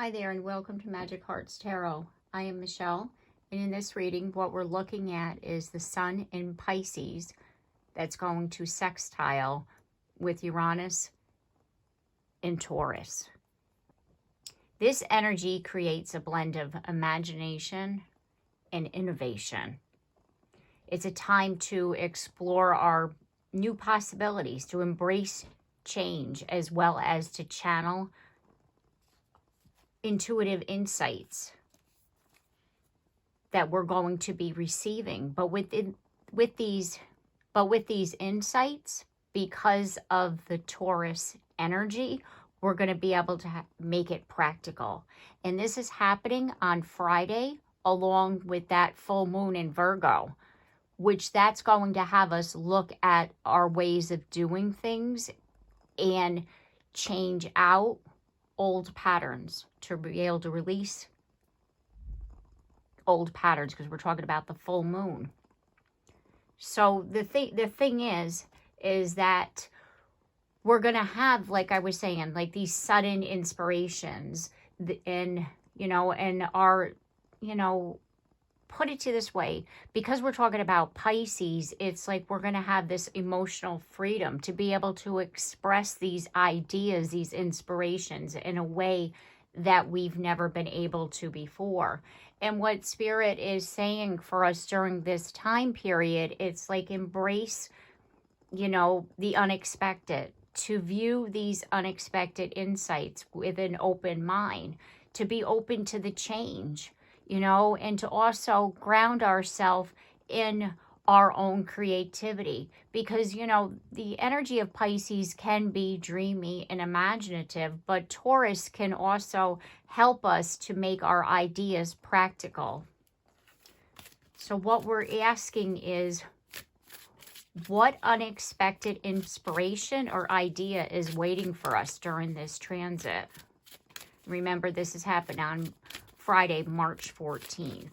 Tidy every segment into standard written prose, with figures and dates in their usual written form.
Hi there and welcome to Magic Hearts Tarot. I am Michelle, and in this reading what we're looking at is the Sun in Pisces that's going to sextile with Uranus in Taurus. This energy creates a blend of imagination and innovation. It's a time to explore our new possibilities, to embrace change, as well as to channel intuitive insights that we're going to be receiving. But with these insights, because of the Taurus energy, we're going to be able to make it practical. And this is happening on Friday, along with that full moon in Virgo, which that's going to have us look at our ways of doing things and change out old patterns, to be able to release old patterns, because we're talking about the full moon. So the thing is that we're going to have, like I was saying, like these sudden inspirations, and our, put it to this way, because we're talking about Pisces, it's like we're going to have this emotional freedom to be able to express these ideas, these inspirations in a way that we've never been able to before. And what Spirit is saying for us during this time period, it's like embrace, the unexpected, to view these unexpected insights with an open mind, to be open to the change, and to also ground ourselves in our own creativity, because, the energy of Pisces can be dreamy and imaginative, but Taurus can also help us to make our ideas practical. So what we're asking is, what unexpected inspiration or idea is waiting for us during this transit? Remember, this is happening on Friday, March 14th.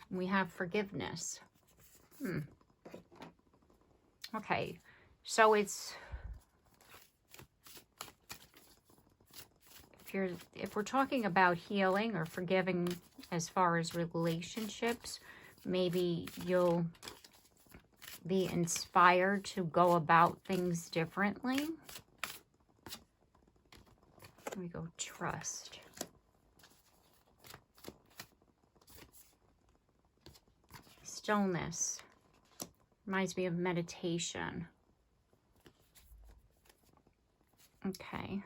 We have forgiveness. Okay, so it's, if we're talking about healing or forgiving as far as relationships, maybe you'll be inspired to go about things differently. Here we go, trust. Stillness. Reminds me of meditation. Okay.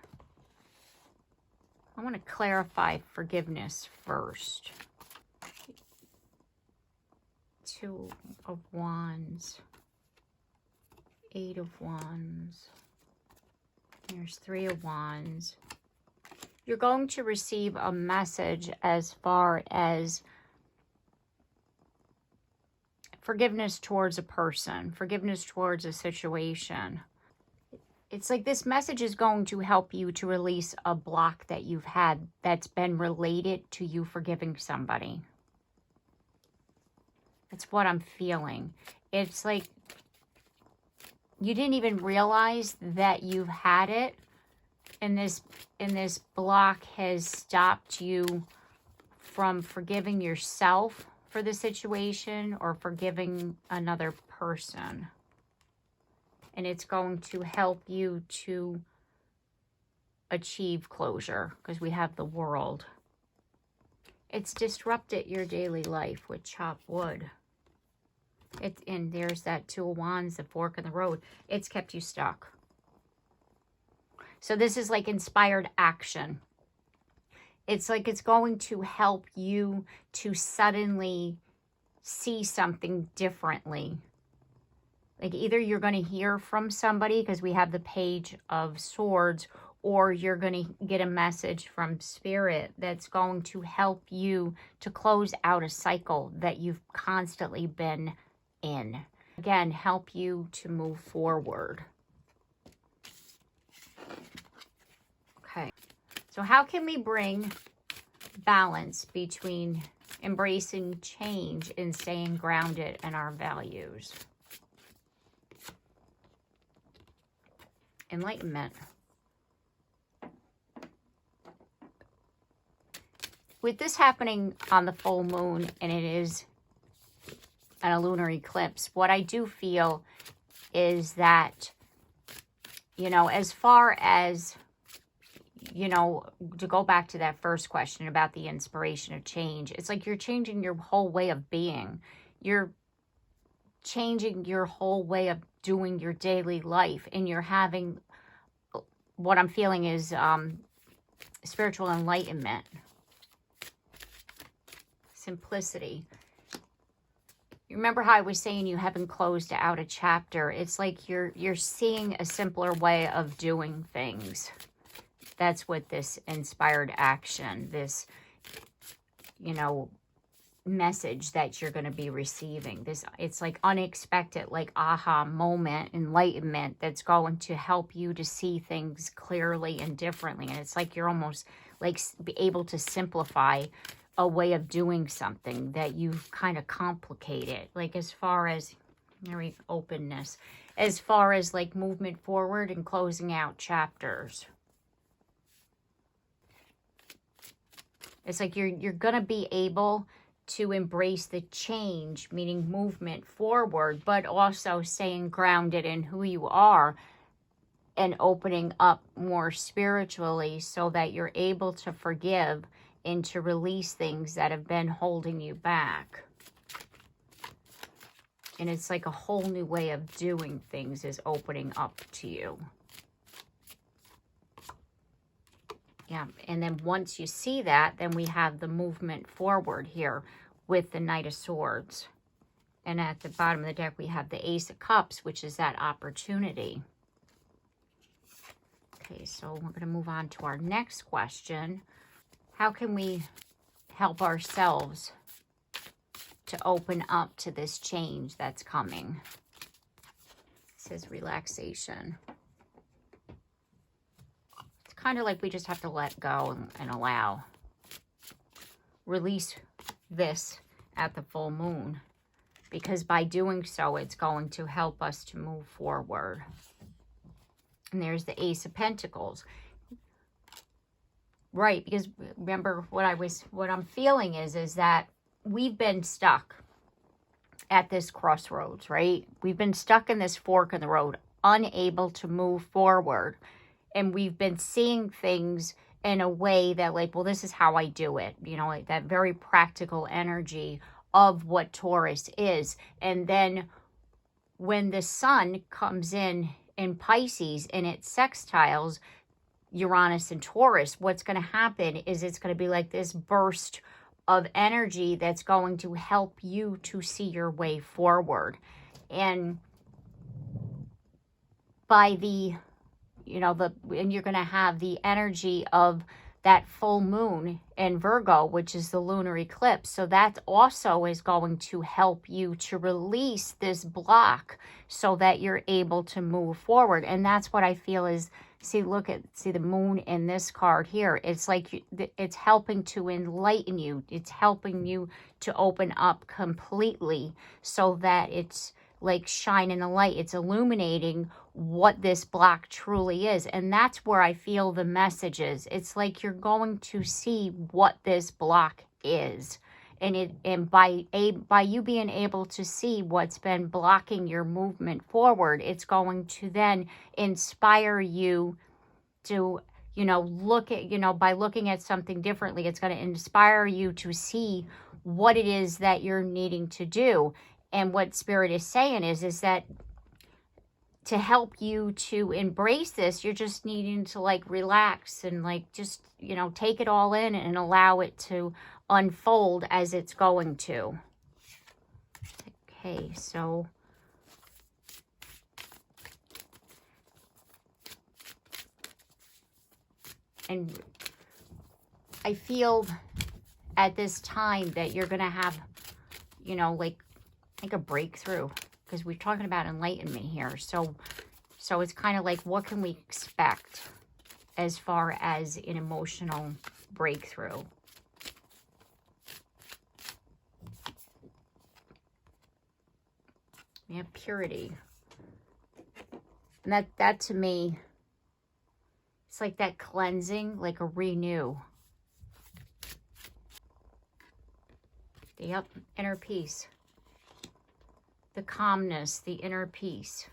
I want to clarify forgiveness first. 2 of Wands. 8 of Wands. There's 3 of Wands. You're going to receive a message as far as forgiveness towards a person, forgiveness towards a situation. It's like this message is going to help you to release a block that you've had that's been related to you forgiving somebody. That's what I'm feeling. It's like you didn't even realize that you've had it, and this block has stopped you from forgiving yourself for the situation or forgiving another person. And it's going to help you to achieve closure, because we have the World. It's disrupted your daily life with chopped wood. And there's that 2 of Wands, the fork in the road. It's kept you stuck. So this is like inspired action. It's like it's going to help you to suddenly see something differently. Like either you're going to hear from somebody, because we have the Page of Swords, or you're going to get a message from Spirit that's going to help you to close out a cycle that you've constantly been in. Again, help you to move forward. Okay. So how can we bring balance between embracing change and staying grounded in our values? enlightenment. With this happening on the full moon, and it is on a lunar eclipse, what I do feel is that, you know, as far as, you know, to go back to that first question about the inspiration of change, it's like you're changing your whole way of being. You're changing your whole way of doing your daily life, and you're having, what I'm feeling is spiritual enlightenment. Simplicity. You remember how I was saying you haven't closed out a chapter? It's like you're seeing a simpler way of doing things. That's what this inspired action, this, you know, message that you're going to be receiving. This, it's like unexpected, like aha moment, enlightenment that's going to help you to see things clearly and differently. And it's like you're almost like be able to simplify a way of doing something that you've kind of complicated. Like as far as openness, as far as like movement forward and closing out chapters. It's like you're going to be able to embrace the change, meaning movement forward, but also staying grounded in who you are and opening up more spiritually so that you're able to forgive and to release things that have been holding you back. And it's like a whole new way of doing things is opening up to you. Yeah, and then once you see that, then we have the movement forward here with the Knight of Swords. And at the bottom of the deck, we have the Ace of Cups, which is that opportunity. Okay, so we're going to move on to our next question. How can we help ourselves to open up to this change that's coming? It says relaxation. It's kind of like we just have to let go and allow. Release this at the full moon, because by doing so, it's going to help us to move forward. And there's the Ace of Pentacles. Right, because remember what I'm feeling is that we've been stuck at this crossroads, right? We've been stuck in this fork in the road, unable to move forward. And we've been seeing things in a way that like, well, this is how I do it. You know, like that very practical energy of what Taurus is. And then when the sun comes in Pisces and it sextiles Uranus and Taurus, what's going to happen is it's going to be like this burst of energy that's going to help you to see your way forward. And by the, you know, and you're going to have the energy of that full moon in Virgo, which is the lunar eclipse. So that also is going to help you to release this block so that you're able to move forward. And that's what I feel is, see the moon in this card here. It's like it's helping to enlighten you. It's helping you to open up completely so that it's like shining a light. It's illuminating what this block truly is. And that's where I feel the message is. It's like you're going to see what this block is. And by you being able to see what's been blocking your movement forward, it's going to then inspire you to, you know, look at, you know, by looking at something differently, it's going to inspire you to see what it is that you're needing to do. And what Spirit is saying is that to help you to embrace this, you're just needing to like relax and like just, you know, take it all in and allow it to unfold as it's going to. Okay, so and I feel at this time that you're going to have, you know, like a breakthrough, because we're talking about enlightenment here. So it's kind of like, what can we expect as far as an emotional breakthrough? We have purity. And that to me It's like that cleansing, like a renew. The inner peace. The calmness, the inner peace.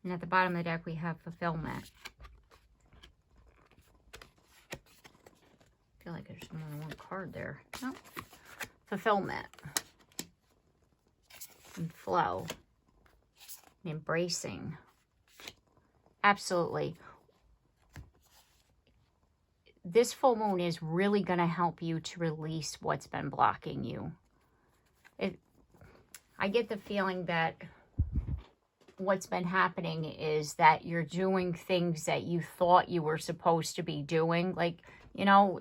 And at the bottom of the deck, we have fulfillment. I feel like there's more than one card there. No. Fulfillment. And flow. And embracing. Absolutely. This full moon is really going to help you to release what's been blocking you. I get the feeling that what's been happening is that you're doing things that you thought you were supposed to be doing. Like, you know,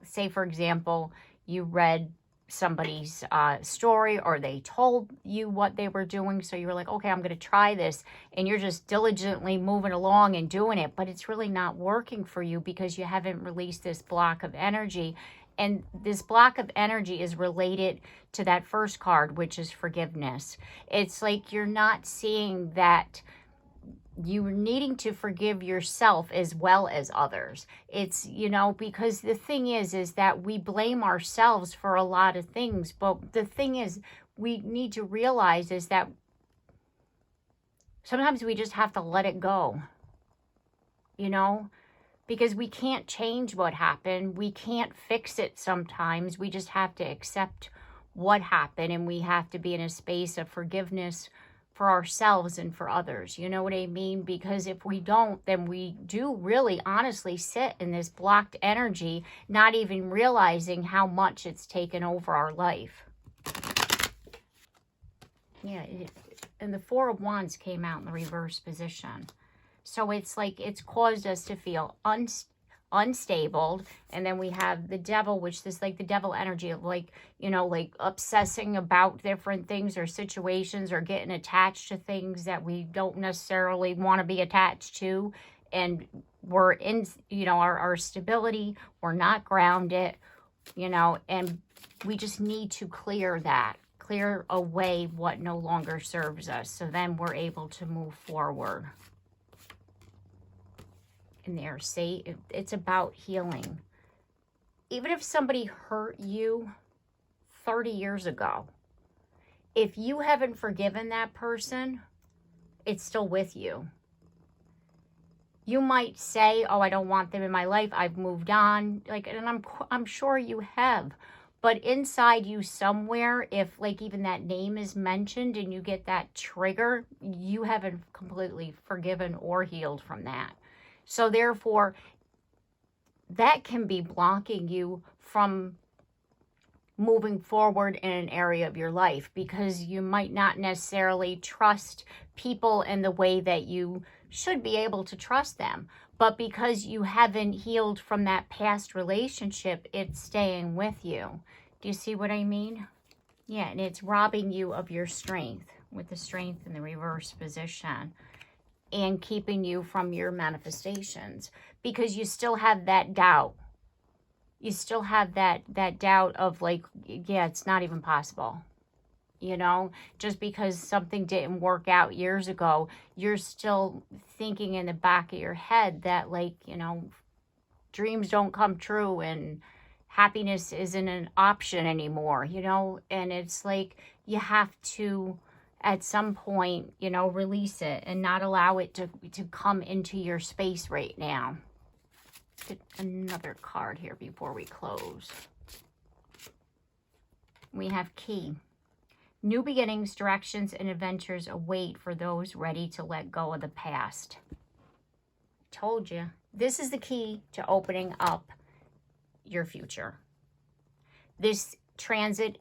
say, for example, you read somebody's story, or they told you what they were doing, so you were like, okay, I'm going to try this, and you're just diligently moving along and doing it, but it's really not working for you because you haven't released this block of energy. And this block of energy is related to that first card, which is forgiveness. It's like you're not seeing that you're needing to forgive yourself as well as others. It's, you know, because the thing is that we blame ourselves for a lot of things. But the thing is, we need to realize is that sometimes we just have to let it go, you know, because we can't change what happened. We can't fix it sometimes. We just have to accept what happened, and we have to be in a space of forgiveness for ourselves and for others. You know what I mean? Because if we don't, then we do really honestly sit in this blocked energy, not even realizing how much it's taken over our life. Yeah, and the Four of Wands came out in the reverse position. So it's like it's caused us to feel unstable. And then we have the devil, which is like the devil energy of like, you know, like obsessing about different things or situations, or getting attached to things that we don't necessarily want to be attached to. And we're in, you know, our stability, we're not grounded, you know, and we just need to clear that, clear away what no longer serves us. So then we're able to move forward. In there, see, it's about healing. Even if somebody hurt you 30 years ago, if you haven't forgiven that person, it's still with you. You might say, oh, I don't want them in my life, I've moved on, like, and I'm sure you have. But inside you somewhere, if like even that name is mentioned and you get that trigger, you haven't completely forgiven or healed from that. So therefore, that can be blocking you from moving forward in an area of your life, because you might not necessarily trust people in the way that you should be able to trust them. But because you haven't healed from that past relationship, it's staying with you. Do you see what I mean? Yeah, and it's robbing you of your strength, with the strength in the reverse position, and keeping you from your manifestations, because you still have that doubt. You still have that doubt of like, yeah, it's not even possible. You know, just because something didn't work out years ago, you're still thinking in the back of your head that, like, you know, dreams don't come true and happiness isn't an option anymore, you know. And it's like you have to, at some point, you know, release it and not allow it to come into your space right now. Get another card here before we close. We have Key. New beginnings, directions, and adventures await for those ready to let go of the past. Told you. This is the key to opening up your future. This transit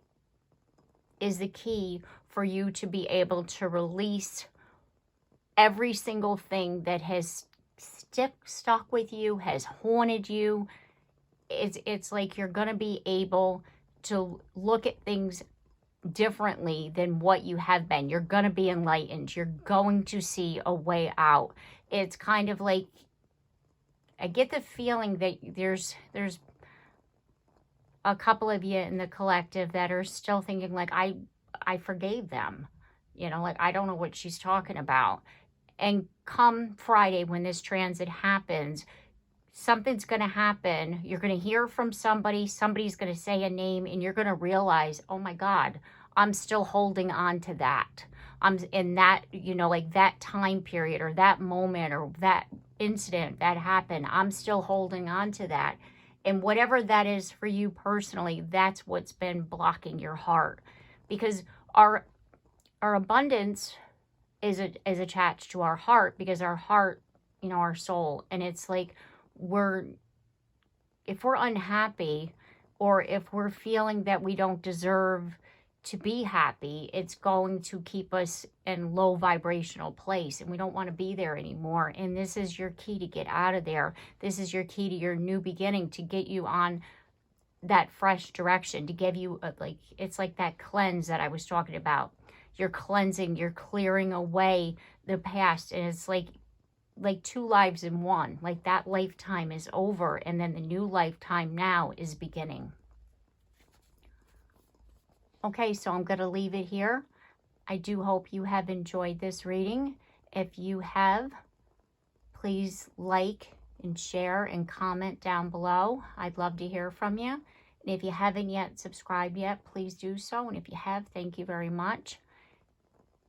is the key for you to be able to release every single thing that has stuck with you, has haunted you. It's like you're going to be able to look at things differently than what you have been. You're going to be enlightened. You're going to see a way out. It's kind of like, I get the feeling that there's a couple of you in the collective that are still thinking like, I forgave them. You know, like, I don't know what she's talking about. And come Friday, when this transit happens, something's going to happen. You're going to hear from somebody. Somebody's going to say a name, and you're going to realize, oh my God, I'm still holding on to that. I'm in that, you know, like that time period or that moment or that incident that happened. I'm still holding on to that. And whatever that is for you personally, that's what's been blocking your heart. Because our abundance is attached to our heart, because our heart, you know, our soul. And it's like, if we're unhappy, or if we're feeling that we don't deserve to be happy, it's going to keep us in low vibrational place, and we don't want to be there anymore. And this is your key to get out of there. This is your key to your new beginning, to get you on that fresh direction, to give you it's like that cleanse that I was talking about. You're cleansing, you're clearing away the past, and it's like 2 lives in one. Like that lifetime is over, and then the new lifetime now is beginning. Okay, so I'm going to leave it here. I do hope you have enjoyed this reading. If you have, please like and share and comment down below. I'd love to hear from you. And if you haven't yet subscribed yet, please do so. And if you have, thank you very much.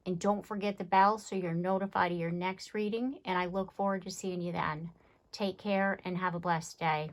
And don't forget the bell so you're notified of your next reading. And I look forward to seeing you then. Take care and have a blessed day.